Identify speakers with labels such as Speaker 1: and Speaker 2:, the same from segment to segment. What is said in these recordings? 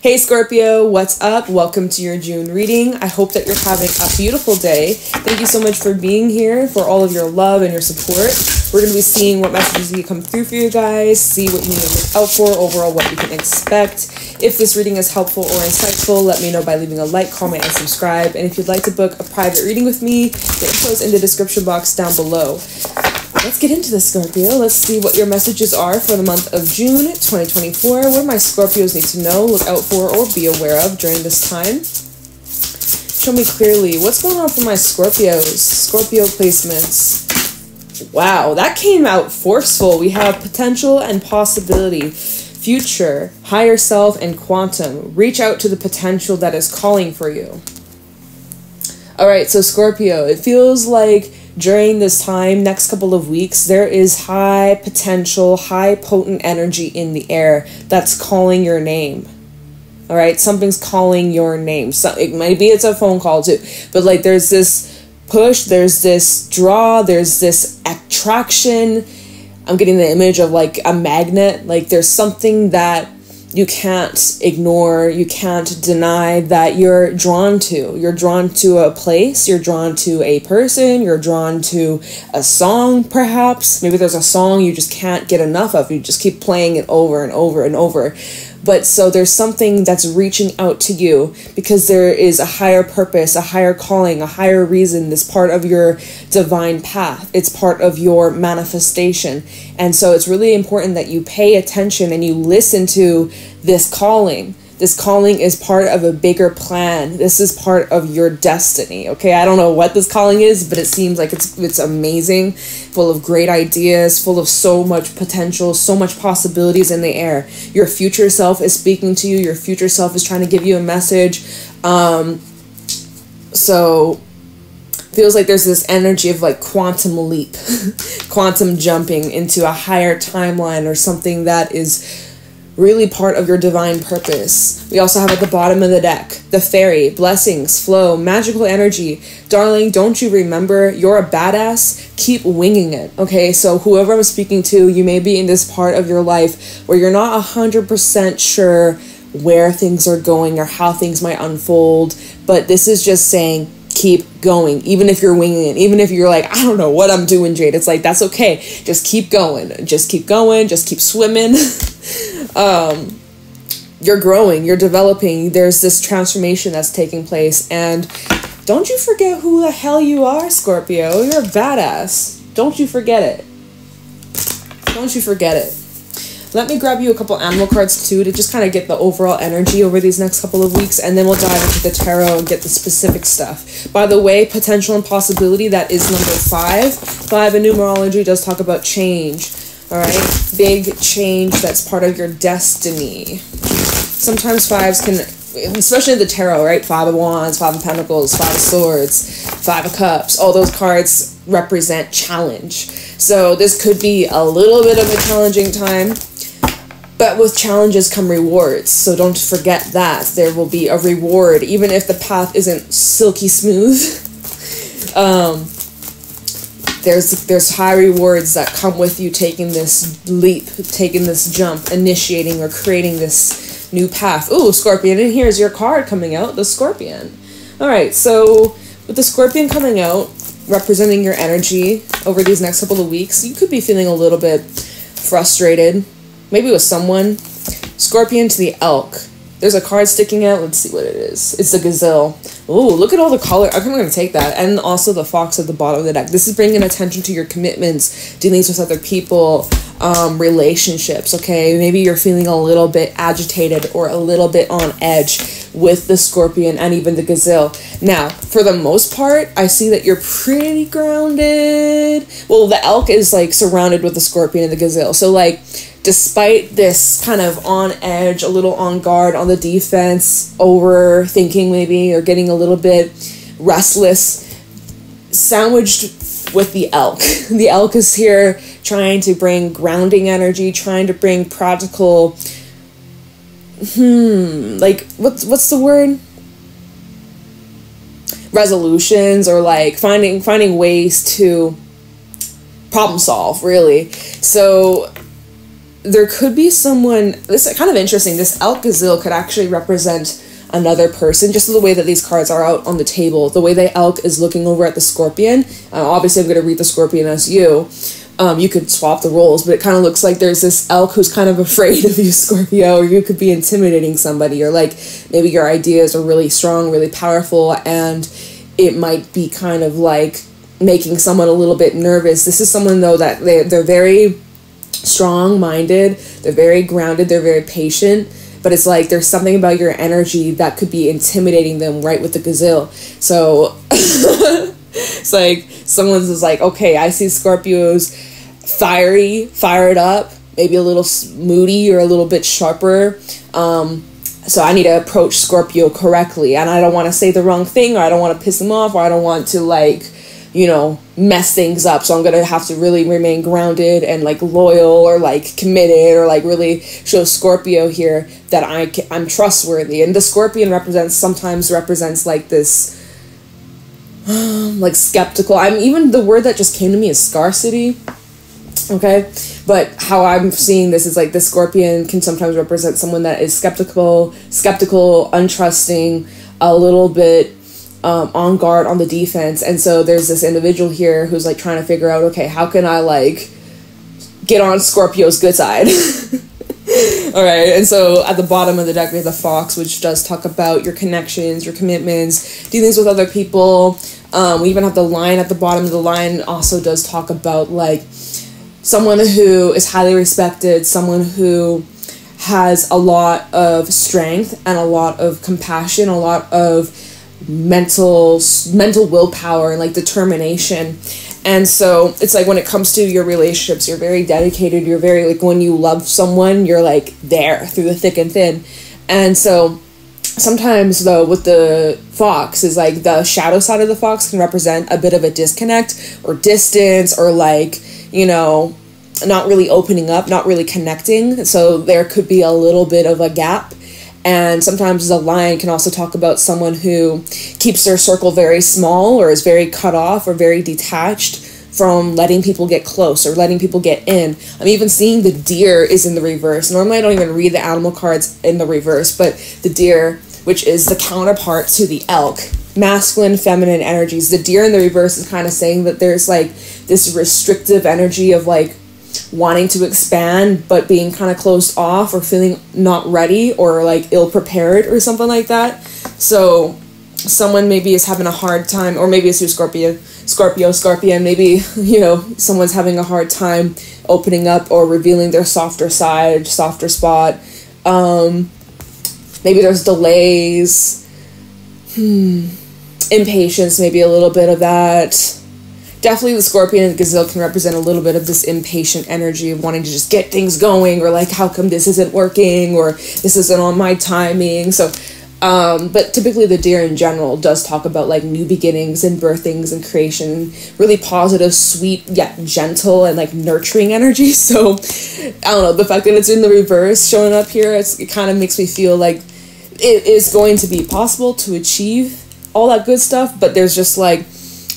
Speaker 1: Hey Scorpio, what's up? Welcome to your June reading. I hope that you're having a beautiful day. Thank you so much for being here, for all of your love and your support. We're going to be seeing what messages you come through for you guys, see what you need to look out for, overall what you can expect. If this reading is helpful or insightful, let me know by leaving a like, comment, and subscribe. And if you'd like to book a private reading with me, the info is in the description box down below. Let's get into this, Scorpio. Let's see what your messages are for the month of June 2024. What my Scorpios need to know, look out for, or be aware of during this time. Show me clearly what's going on for my Scorpios. Scorpio placements. Wow, that came out forceful. We have potential and possibility, future, higher self, and quantum. Reach out to the potential that is calling for you. All right, so Scorpio, it feels like during this time, next couple of weeks, there is high potential, high potent energy in the air that's calling your name. All right, something's calling your name. So maybe it's a phone call too, but like there's this push, there's this draw, there's this attraction. I'm getting the image of like a magnet. Like there's something that you can't ignore, you can't deny that you're drawn to. You're drawn to a place, you're drawn to a person, you're drawn to a song perhaps. Maybe there's a song you just can't get enough of. You just keep playing it over and over and over. But so there's something that's reaching out to you because there is a higher purpose, a higher calling, a higher reason. This part of your divine path. It's part of your manifestation. And so it's really important that you pay attention and you listen to this calling. This calling is part of a bigger plan. This is part of your destiny, okay? I don't know what this calling is, but it seems like it's amazing, full of great ideas, full of so much potential, so much possibilities in the air. Your future self is speaking to you. Your future self is trying to give you a message. So feels like there's this energy of like quantum leap, quantum jumping into a higher timeline or something that is really part of your divine purpose. We also have at the bottom of the deck, the fairy, blessings, flow, magical energy. Darling, don't you remember you're a badass? Keep winging it, okay? So whoever I'm speaking to, you may be in this part of your life where you're not 100% sure where things are going or how things might unfold, but this is just saying, keep going. Even if you're winging it, even if you're like, I don't know what I'm doing, Jade, it's like, that's okay. Just keep going. Just keep going. Just keep swimming. You're growing, you're developing, there's this transformation that's taking place, and don't you forget who the hell you are, Scorpio. You're a badass. Don't you forget it. Don't you forget it. Let me grab you a couple animal cards too to just kind of get the overall energy over these next couple of weeks, and then we'll dive into the tarot and get the specific stuff. By the way, potential and possibility, that is number 5. 5 in numerology does talk about change. All right, big change that's part of your destiny. Sometimes 5s can, especially in the tarot, right? 5 of Wands, 5 of Pentacles, 5 of Swords, 5 of Cups. All those cards represent challenge. So this could be a little bit of a challenging time, but with challenges come rewards. So don't forget that there will be a reward, even if the path isn't silky smooth. There's high rewards that come with you taking this leap, taking this jump, initiating or creating this new path. Ooh, Scorpion, and here's your card coming out, the Scorpion. All right, so with the Scorpion coming out, representing your energy over these next couple of weeks, you could be feeling a little bit frustrated, maybe with someone. Scorpion to the Elk. There's a card sticking out. Let's see what it is. It's the Gazelle. Ooh, look at all the color. I'm going to take that. And also the Fox at the bottom of the deck. This is bringing attention to your commitments, dealings with other people, relationships, okay? Maybe you're feeling a little bit agitated or a little bit on edge with the Scorpion and even the Gazelle. Now, for the most part, I see that you're pretty grounded. Well, the Elk is like surrounded with the Scorpion and the Gazelle. So like, despite this kind of on edge, a little on guard, on the defense, overthinking maybe, or getting a little bit restless, sandwiched with the Elk. The Elk is here trying to bring grounding energy, trying to bring practical, like, what's the word? Resolutions, or like finding ways to problem solve, really. So there could be someone, this is kind of interesting, this elk gazelle could actually represent another person, just the way that these cards are out on the table. The way the elk is looking over at the scorpion, obviously I'm going to read the scorpion as you. You could swap the roles, but it kind of looks like there's this elk who's kind of afraid of you, Scorpio, or you could be intimidating somebody, or like maybe your ideas are really strong, really powerful, and it might be kind of like making someone a little bit nervous. This is someone, though, that they're very strong-minded, they're very grounded, they're very patient, but it's like there's something about your energy that could be intimidating them, right, with the gazelle. So it's like someone's just like, okay, I see Scorpios fired up, maybe a little moody or a little bit sharper. So I need to approach Scorpio correctly, and I don't want to say the wrong thing, or I don't want to piss them off, or I don't want to, like, you know, mess things up. So I'm going to have to really remain grounded and like loyal, or like committed, or like really show Scorpio here that I'm trustworthy. And the scorpion sometimes represents like this, like skeptical. Even the word that just came to me is scarcity. Okay. But how I'm seeing this is like the scorpion can sometimes represent someone that is skeptical, untrusting, a little bit on guard, on the defense. And so there's this individual here who's like trying to figure out, okay, how can I like get on Scorpio's good side? All right. And so at the bottom of the deck we have the fox, which does talk about your connections, your commitments, dealings with other people. We even have the lion at the bottom. The lion also does talk about like someone who is highly respected, someone who has a lot of strength and a lot of compassion, a lot of mental willpower and like determination. And so it's like when it comes to your relationships, you're very dedicated, you're very like, when you love someone, you're like there through the thick and thin. And so sometimes though with the fox is like the shadow side of the fox can represent a bit of a disconnect or distance, or like, you know, not really opening up, not really connecting. So there could be a little bit of a gap. And sometimes the lion can also talk about someone who keeps their circle very small, or is very cut off, or very detached from letting people get close or letting people get in. I'm even seeing the deer is in the reverse. Normally I don't even read the animal cards in the reverse, but the deer, which is the counterpart to the elk, masculine, feminine energies. The deer in the reverse is kind of saying that there's like this restrictive energy of like wanting to expand but being kind of closed off, or feeling not ready, or like ill prepared, or something like that. So someone maybe is having a hard time, or maybe it's your Scorpion, maybe, you know, someone's having a hard time opening up or revealing their softer side, softer spot. Maybe there's delays, impatience, maybe a little bit of that. Definitely the scorpion and gazelle can represent a little bit of this impatient energy of wanting to just get things going, or like, how come this isn't working, or this isn't on my timing. So but typically the deer in general does talk about like new beginnings and birthings and creation, really positive, sweet, yet gentle and like nurturing energy. So I don't know, the fact that it's in the reverse showing up here, it kind of makes me feel like it is going to be possible to achieve all that good stuff, but there's just like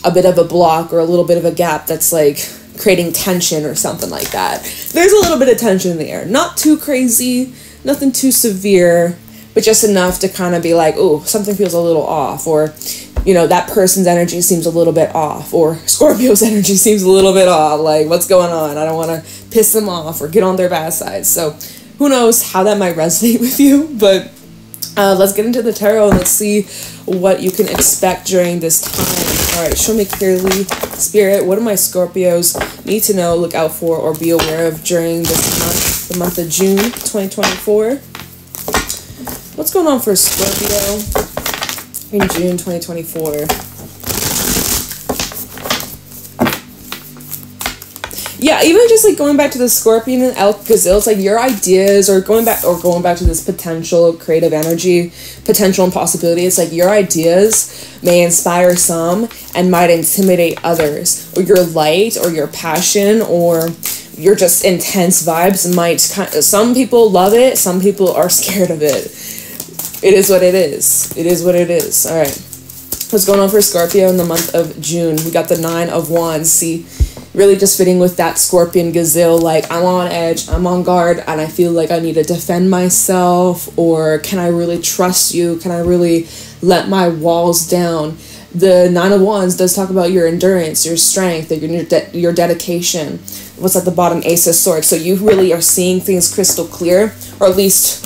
Speaker 1: a bit of a block or a little bit of a gap that's like creating tension or something like that. There's a little bit of tension in the air. Not too crazy, nothing too severe, but just enough to kind of be like, oh, something feels a little off, or, you know, that person's energy seems a little bit off, or Scorpio's energy seems a little bit off. Like, what's going on? I don't want to piss them off or get on their bad side. So who knows how that might resonate with you, but let's get into the tarot and let's see what you can expect during this time. All right, show me clearly, Spirit, what do my Scorpios need to know, look out for, or be aware of during this month, the month of June 2024? What's going on for Scorpio in June 2024? Yeah, even just like going back to the scorpion and elk gazelle, it's like your ideas, or going back to this potential creative energy, potential and possibility. It's like your ideas may inspire some and might intimidate others, or your light or your passion or your just intense vibes might some people love it, some people are scared of it. It is what it is. It is what it is. All right. What's going on for Scorpio in the month of June? We got the 9 of Wands. See, really just fitting with that Scorpion gazelle, like I'm on edge, I'm on guard, and I feel like I need to defend myself, or can I really trust you? Can I really let my walls down? The Nine of Wands does talk about your endurance, your strength, your dedication. What's at the bottom? Ace of Swords. So you really are seeing things crystal clear, or at least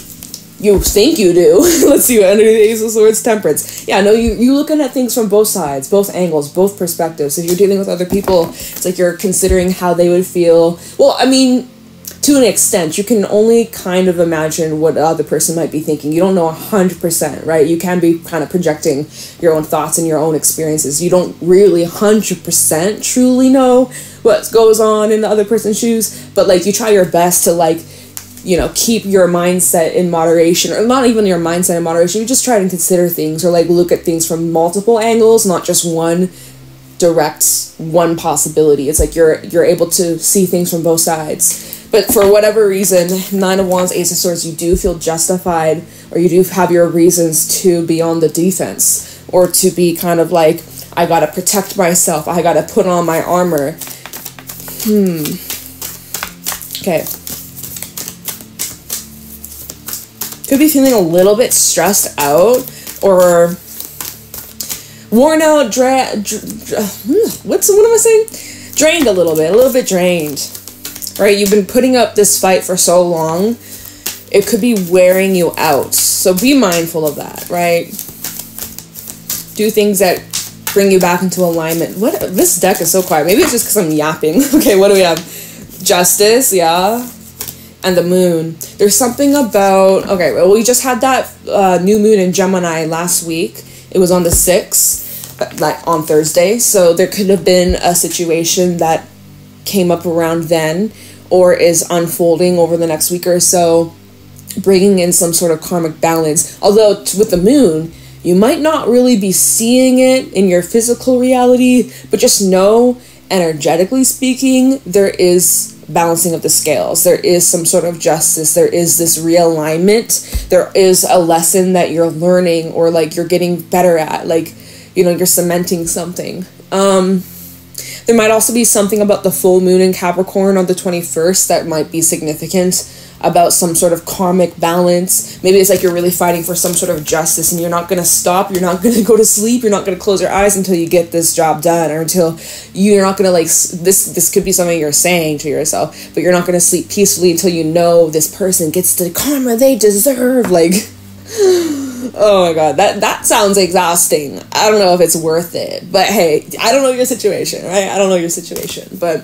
Speaker 1: you think you do. Let's see, under the Ace of Swords, Temperance. Yeah, no, you're looking at things from both sides, both angles, both perspectives. If you're dealing with other people, it's like you're considering how they would feel. Well, I mean, to an extent, you can only kind of imagine what the other person might be thinking. You don't know 100%, right? You can be kind of projecting your own thoughts and your own experiences. You don't really 100% truly know what goes on in the other person's shoes, but like you try your best to like, you know, keep your mindset in moderation, or not even your mindset in moderation. You just try to consider things, or like look at things from multiple angles, not just one direct one possibility. It's like you're able to see things from both sides. But for whatever reason, Nine of Wands, Ace of Swords, you do feel justified, or you do have your reasons to be on the defense, or to be kind of like, I gotta protect myself, I gotta put on my armor. Okay. Could be feeling a little bit stressed out, or worn out, what am I saying? Drained a little bit drained. Right, you've been putting up this fight for so long, it could be wearing you out. So be mindful of that, right? Do things that bring you back into alignment. What? This deck is so quiet. Maybe it's just because I'm yapping. Okay, what do we have? Justice, yeah. And the moon. There's something about... Okay, well, we just had that new moon in Gemini last week. It was on the 6th, like on Thursday. So there could have been a situation that came up around then, or is unfolding over the next week or so, bringing in some sort of karmic balance. Although with the moon, you might not really be seeing it in your physical reality, but just know, energetically speaking, there is balancing of the scales. There is some sort of justice. There is this realignment. There is a lesson that you're learning, or like you're getting better at, like, you know, you're cementing something. There might also be something about the full moon in Capricorn on the 21st that might be significant, about some sort of karmic balance. Maybe it's like you're really fighting for some sort of justice, and you're not going to stop. You're not going to go to sleep. You're not going to close your eyes until you get this job done, or until you're not going to like, this could be something you're saying to yourself, but you're not going to sleep peacefully until you know this person gets the karma they deserve. Like, oh my god, that sounds exhausting. I don't know if it's worth it, but hey, I don't know your situation, right? I don't know your situation, but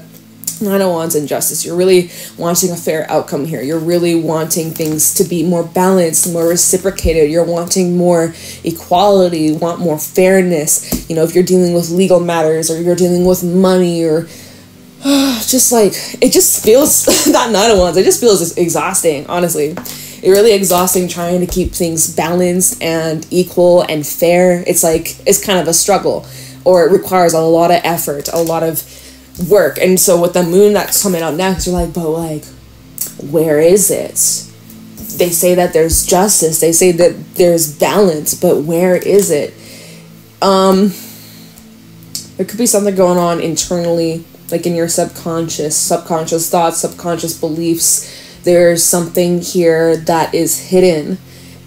Speaker 1: Nine of Wands and Justice, you're really wanting a fair outcome here. You're really wanting things to be more balanced, more reciprocated. You're wanting more equality, you want more fairness. You know, if you're dealing with legal matters, or you're dealing with money, or just like, it just feels, that Nine of Wands, it just feels exhausting, honestly. It's really exhausting trying to keep things balanced and equal and fair. It's like, it's kind of a struggle, or it requires a lot of effort, a lot of work. And so with the moon that's coming out next, you're like, but like, where is it? They say that there's justice, they say that there's balance, but where is it? There could be something going on internally, like in your subconscious thoughts, subconscious beliefs. There's something here that is hidden,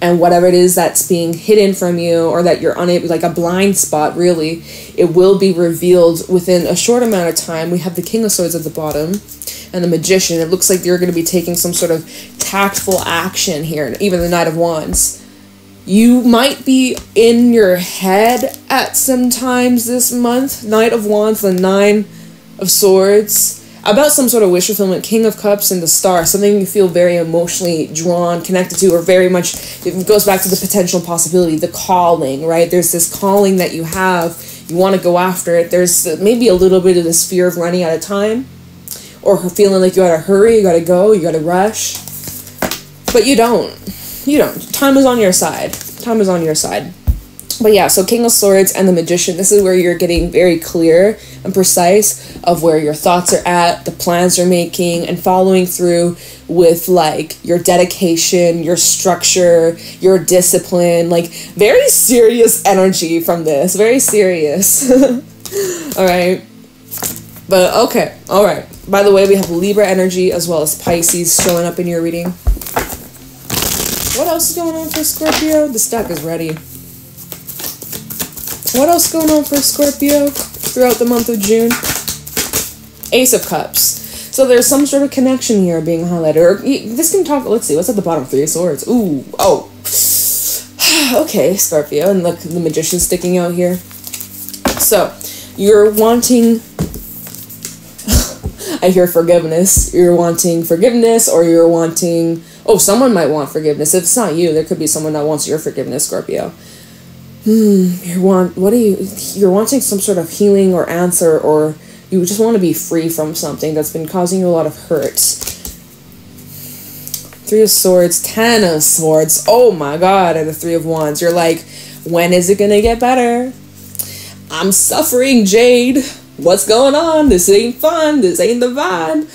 Speaker 1: and whatever it is that's being hidden from you, or that you're unable, like a blind spot, really, it will be revealed within a short amount of time. We have the King of Swords at the bottom, and the Magician. It looks like you're going to be taking some sort of tactful action here, even the Knight of Wands. You might be in your head at some times this month. Knight of Wands, the Nine of Swords, about some sort of wish fulfillment. King of Cups and the Star, something you feel very emotionally drawn, connected to, or very much, it goes back to the potential possibility, the calling, right? There's this calling that you have, you want to go after it. There's maybe a little bit of this fear of running out of time, or feeling like you gotta hurry, you gotta go, you gotta rush, but you don't. Time is on your side. Time is on your side. But yeah, so King of Swords and the Magician, this is where you're getting very clear and precise of where your thoughts are at, the plans you're making, and following through with like your dedication, your structure, your discipline. Like, very serious energy from this, very serious. All right. But okay, all right. By the way, we have Libra energy as well as Pisces showing up in your reading. What else is going on for Scorpio? This deck is ready. What else is going on for Scorpio throughout the month of June? Ace of Cups. So there's some sort of connection here being highlighted. Or this can talk, let's see, what's at the bottom? Three of Swords. Ooh, oh. Okay, Scorpio. And look, the Magician sticking out here. So, you're wanting... I hear forgiveness. You're wanting forgiveness, or you're wanting... Oh, someone might want forgiveness. If it's not you, there could be someone that wants your forgiveness, Scorpio. You're wanting some sort of healing or answer, or you just want to be free from something that's been causing you a lot of hurt. Three of Swords, 10 of Swords. Oh my God, and the Three of Wands. You're like, when is it gonna get better? I'm suffering, Jade. What's going on? This ain't fun. This ain't the vibe.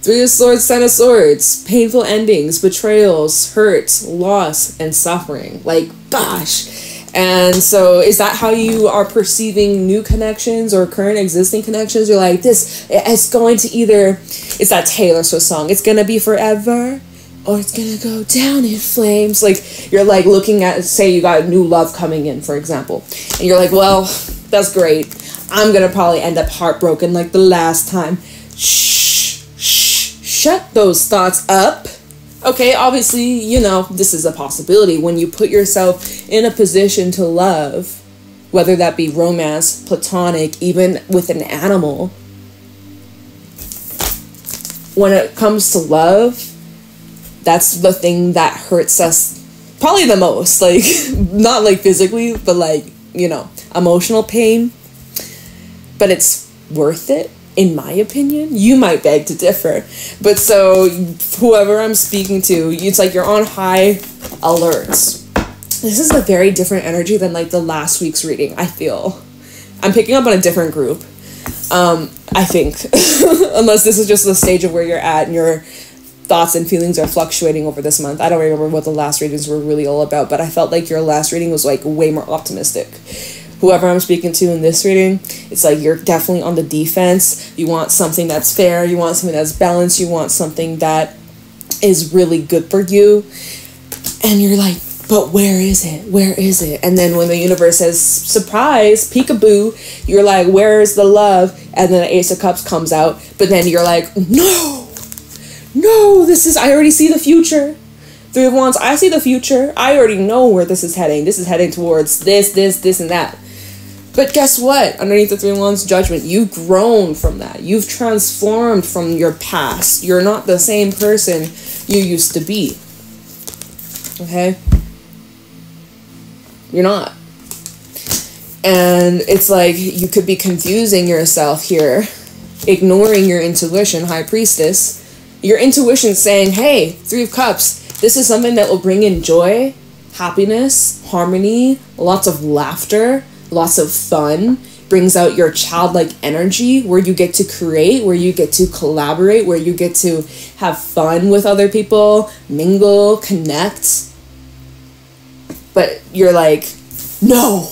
Speaker 1: Three of Swords, 10 of Swords. Painful endings, betrayals, hurt, loss, and suffering. Like, gosh. And so is that how you are perceiving new connections or current existing connections? You're like, it's going to either, it's that Taylor Swift song, it's going to be forever, or it's going to go down in flames. Like, you're like looking at, say you got new love coming in, for example. And you're like, well, that's great. I'm going to probably end up heartbroken like the last time. Shut those thoughts up. Okay, obviously, you know, this is a possibility. When you put yourself in a position to love, whether that be romance, platonic, even with an animal, when it comes to love, that's the thing that hurts us probably the most. Like, not like physically, but like, you know, emotional pain. But it's worth it. In my opinion. You might beg to differ. But so, whoever I'm speaking to, it's like you're on high alerts. This is a very different energy than like the last week's reading, I feel. I'm picking up on a different group. I think. Unless this is just the stage of where you're at and your thoughts and feelings are fluctuating over this month. I don't remember what the last readings were really all about, but I felt like your last reading was like way more optimistic. Whoever I'm speaking to in this reading, it's like you're definitely on the defense. You want something that's fair. You want something that's balanced. You want something that is really good for you. And you're like, but where is it? Where is it? And then when the universe says, surprise, peekaboo, you're like, where is the love? And then the Ace of Cups comes out. But then you're like, no, I already see the future. Three of Wands, I see the future. I already know where this is heading. This is heading towards this, and that. But guess what? Underneath the Three of Wands, judgment. You've grown from that. You've transformed from your past. You're not the same person you used to be. Okay? You're not. And it's like you could be confusing yourself here, ignoring your intuition, High Priestess. Your intuition saying, hey, Three of Cups, this is something that will bring in joy, happiness, harmony, lots of laughter, lots of fun, brings out your childlike energy where you get to create, where you get to collaborate, where you get to have fun with other people, mingle, connect. But you're like, no.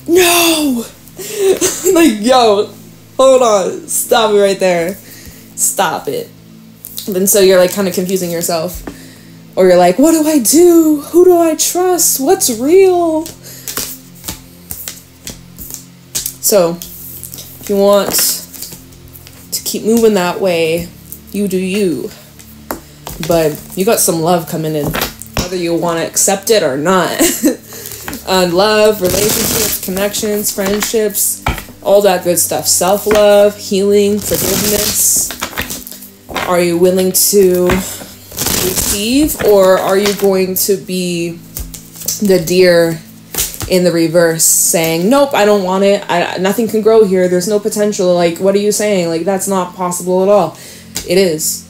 Speaker 1: Like, yo, hold on, stop it right there. Stop it. And so you're like kind of confusing yourself. Or you're like, what do I do? Who do I trust? What's real? So, if you want to keep moving that way, you do you. But you got some love coming in, whether you want to accept it or not. Love, relationships, connections, friendships, all that good stuff. Self-love, healing, forgiveness. Are you willing to receive, or are you going to be the deer in the reverse saying, nope, I don't want it, nothing can grow here, there's no potential, like, what are you saying, like, that's not possible at all? It is.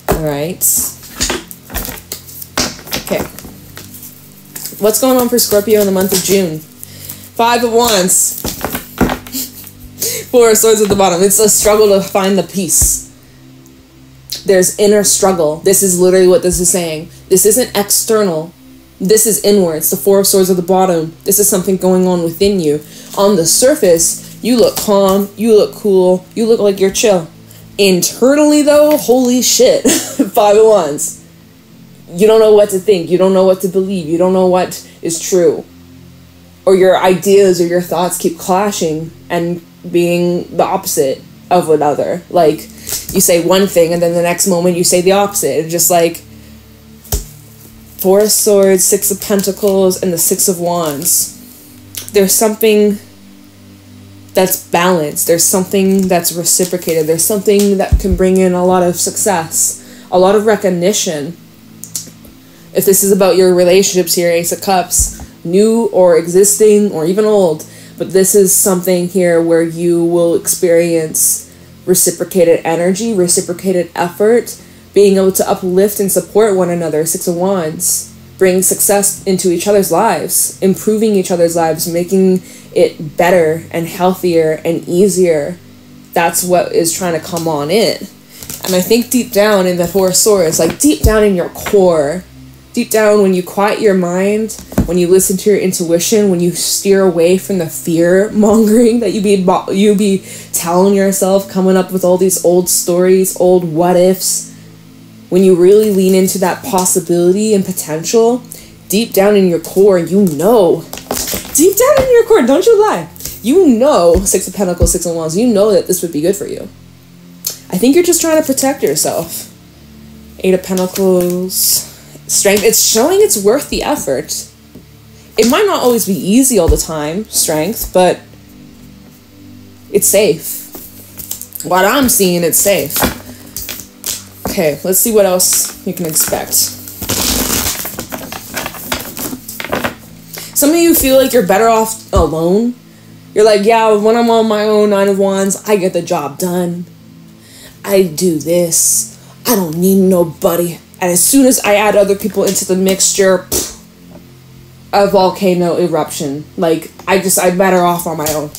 Speaker 1: Alright, okay, what's going on for Scorpio in the month of June? 5 of Wands, 4 of Swords at the bottom. It's a struggle to find the peace. There's inner struggle. This is literally what this is saying. This isn't external. This is inwards. The Four of Swords at the bottom. This is something going on within you. On the surface, you look calm, you look cool, you look like you're chill. Internally, though, holy shit. 5 of Wands. You don't know what to think. You don't know what to believe. You don't know what is true. Or your ideas or your thoughts keep clashing and being the opposite of another. Like, you say one thing and then the next moment you say the opposite. It's just like 4 of Swords, 6 of Pentacles, and the 6 of Wands. There's something that's balanced. There's something that's reciprocated. There's something that can bring in a lot of success, a lot of recognition. If this is about your relationships here, Ace of Cups, new or existing or even old, but this is something here where you will experience reciprocated energy, reciprocated effort, being able to uplift and support one another. 6 of Wands, bring success into each other's lives, improving each other's lives, making it better and healthier and easier. That's what is trying to come on in. And I think deep down in the 4 of Swords, like deep down in your core, deep down when you quiet your mind, when you listen to your intuition, when you steer away from the fear mongering that you be telling yourself, coming up with all these old stories, old what ifs, when you really lean into that possibility and potential, deep down in your core, you know, deep down in your core, don't you lie, you know, 6 of Pentacles, 6 of Wands, you know that this would be good for you. I think you're just trying to protect yourself. 8 of Pentacles, Strength. It's showing it's worth the effort. It might not always be easy all the time, Strength, but it's safe. What I'm seeing, it's safe. Okay, let's see what else you can expect. Some of you feel like you're better off alone. You're like, yeah, when I'm on my own, 9 of Wands, I get the job done. I do this. I don't need nobody. And as soon as I add other people into the mixture, a volcano eruption. Like, I'm better off on my own.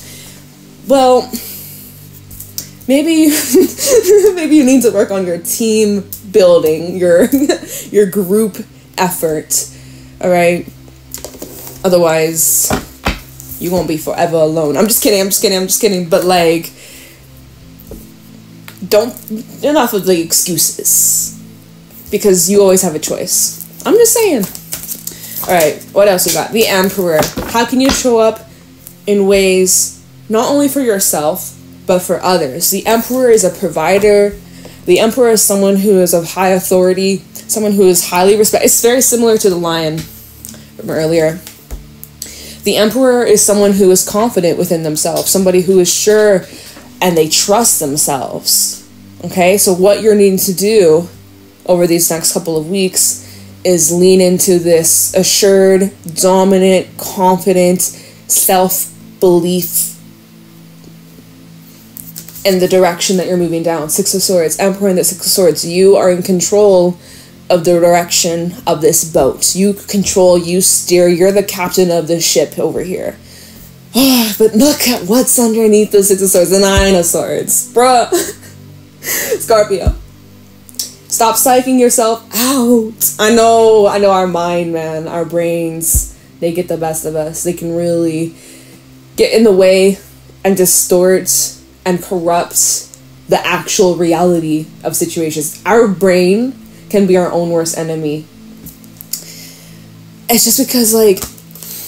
Speaker 1: Well, maybe maybe you need to work on your team building, your group effort. All right. Otherwise, you won't be forever alone. I'm just kidding. But like, enough of the excuses. Because you always have a choice. I'm just saying. Alright, what else we got? The Emperor. How can you show up in ways not only for yourself, but for others? The Emperor is a provider. The Emperor is someone who is of high authority, someone who is highly respected. It's very similar to the Lion from earlier. The Emperor is someone who is confident within themselves, somebody who is sure and they trust themselves. Okay, so what you're needing to do over these next couple of weeks is lean into this assured, dominant, confident self-belief in the direction that you're moving down. 6 of Swords, Emperor and the 6 of Swords. You are in control of the direction of this boat. You control, you steer, you're the captain of the ship over here. But look at what's underneath the 6 of Swords, the 9 of Swords. Bruh. Scorpio. Stop psyching yourself out. I know our mind, man, our brains, they get the best of us. They can really get in the way and distort and corrupt the actual reality of situations. Our brain can be our own worst enemy. It's just because, like,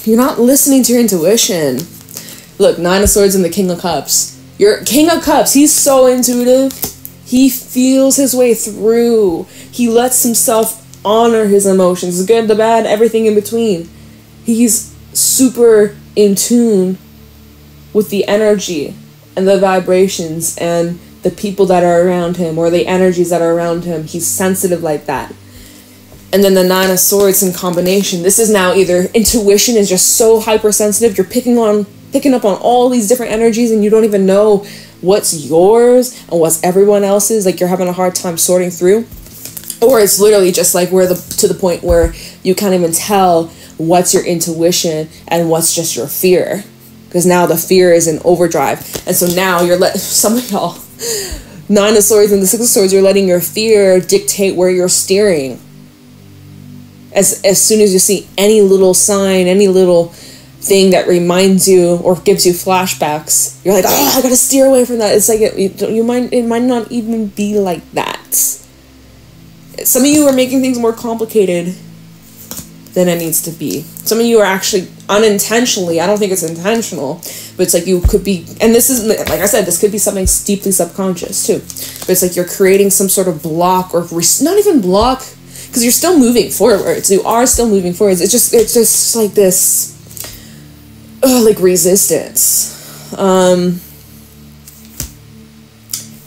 Speaker 1: you're not listening to your intuition. Look, 9 of Swords and the King of Cups. Your King of Cups, he's so intuitive. He feels his way through. He lets himself honor his emotions, the good, the bad, everything in between. He's super in tune with the energy and the vibrations and the people that are around him or the energies that are around him. He's sensitive like that. And then the 9 of Swords in combination. This is now either intuition is just so hypersensitive, you're picking up on all these different energies and you don't even know what's yours and what's everyone else's, like you're having a hard time sorting through. Or it's literally just like to the point where you can't even tell what's your intuition and what's just your fear, because now the fear is in overdrive. And so now you're some of y'all, 9 of Swords and the 6 of Swords, you're letting your fear dictate where you're steering. As soon as you see any little sign, any little thing that reminds you or gives you flashbacks, you're like, oh, I gotta steer away from that. It's like it might not even be like that. Some of you are making things more complicated than it needs to be. Some of you are actually unintentionally, I don't think it's intentional, but it's like you could be, and this is, like I said, this could be something deeply subconscious too, but it's like you're creating some sort of block, or not even block, because you're still moving forwards. You are still moving forwards. It's just like this, like resistance. You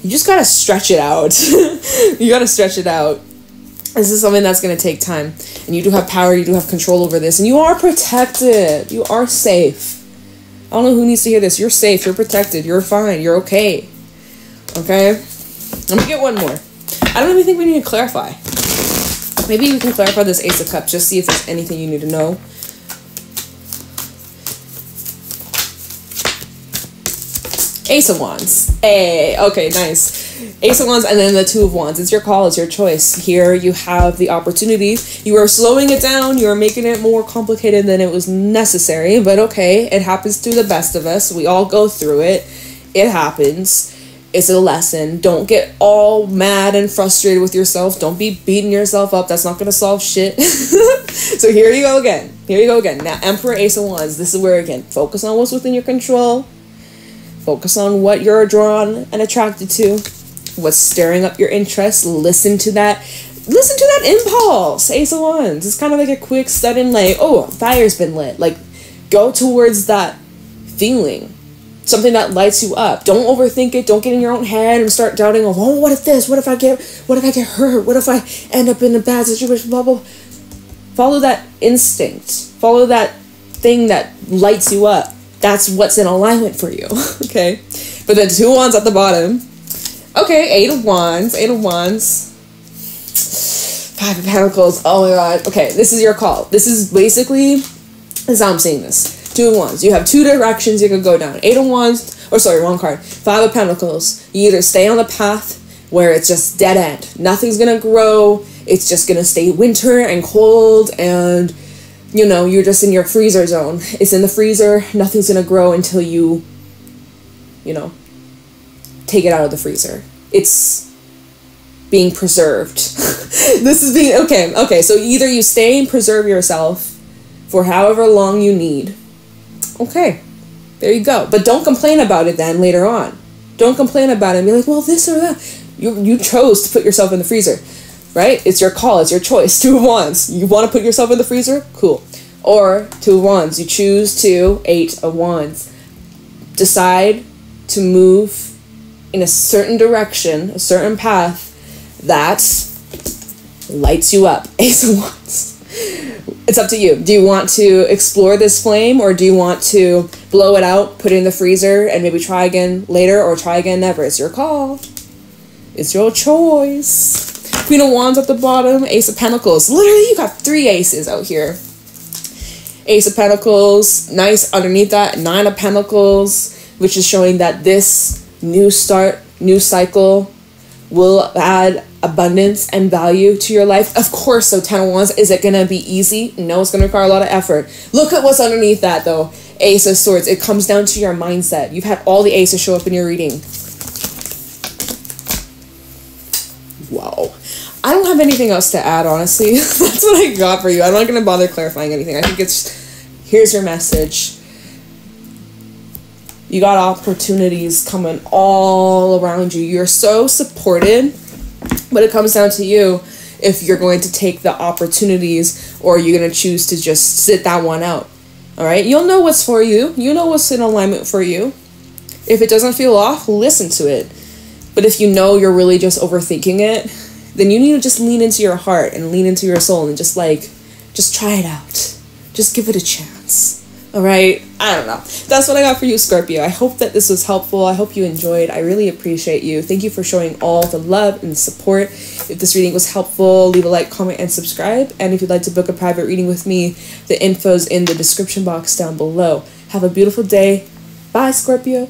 Speaker 1: just gotta stretch it out. You gotta stretch it out. This is something that's going to take time. And you do have power, you do have control over this. And you are protected. You are safe. I don't know who needs to hear this. You're safe, you're protected, you're fine, you're okay. Okay? Let me get one more. I don't even think we need to clarify. Maybe we can clarify this Ace of Cups, just see if there's anything you need to know. Ace of Wands. Hey, okay, nice. Ace of Wands and then the Two of Wands. It's your call, it's your choice. Here you have the opportunity. You are slowing it down. You are making it more complicated than it was necessary. But okay, it happens to the best of us. We all go through it. It happens. It's a lesson. Don't get all mad and frustrated with yourself. Don't be beating yourself up. That's not going to solve shit. So here you go again. Here you go again. Now, Emperor, Ace of Wands. This is where, again, focus on what's within your control. Focus on what you're drawn and attracted to. What's stirring up your interest. Listen to that impulse. Ace of Wands. It's kind of like a quick sudden, like, oh, fire's been lit. Like, go towards that feeling. Something that lights you up. Don't overthink it. Don't get in your own head and start doubting, oh, what if this? What if I get hurt? What if I end up in a bad situation? Blah, blah. Follow that instinct. Follow that thing that lights you up. That's what's in alignment for you. Okay? But then Two Wands at the bottom. Okay, Eight of Wands. Eight of Wands. Five of Pentacles. Oh my god. Okay, this is your call. This is basically, this is how I'm seeing this. Two of Wands. You have two directions you could go down. Eight of Wands, or sorry, wrong card. Five of Pentacles. You either stay on the path where it's just dead end. Nothing's gonna grow. It's just gonna stay winter and cold, and you know, you're just in your freezer zone. It's in the freezer. Nothing's gonna grow until you know, take it out of the freezer. It's being preserved. This is being, okay, so either you stay and preserve yourself for however long you need. Okay, there you go. But don't complain about it then later on. Don't complain about it and be like, well, this or that. You chose to put yourself in the freezer, right? It's your call, it's your choice. Two of Wands. You want to put yourself in the freezer? Cool. Or Two of Wands. You choose to, Eight of Wands. Decide to move in a certain direction, a certain path that lights you up. Ace of Wands. It's up to you. Do you want to explore this flame, or do you want to blow it out, put it in the freezer, and maybe try again later, or try again never? It's your call. It's your choice. Queen of Wands at the bottom. Ace of Pentacles. Literally, you got three aces out here. Ace of Pentacles. Nice underneath that. Nine of Pentacles, which is showing that this new start, new cycle will add abundance and value to your life. Of course, so Ten of Wands, is it going to be easy? No, it's going to require a lot of effort. Look at what's underneath that, though. Ace of Swords. It comes down to your mindset. You've had all the aces show up in your reading. Wow. I don't have anything else to add, honestly. That's what I got for you. I'm not going to bother clarifying anything. I think it's, here's your message. You got opportunities coming all around you. You're so supported, but it comes down to you if you're going to take the opportunities, or you're going to choose to just sit that one out. All right? You'll know what's for you. You know what's in alignment for you. If it doesn't feel off, listen to it. But if you know you're really just overthinking it, then you need to just lean into your heart and lean into your soul and just try it out. Just give it a chance. All right, I don't know. That's what I got for you, Scorpio. I hope that this was helpful. I hope you enjoyed. I really appreciate you. Thank you for showing all the love and support. If this reading was helpful, leave a like, comment, and subscribe. And if you'd like to book a private reading with me, the info's in the description box down below. Have a beautiful day. Bye, Scorpio.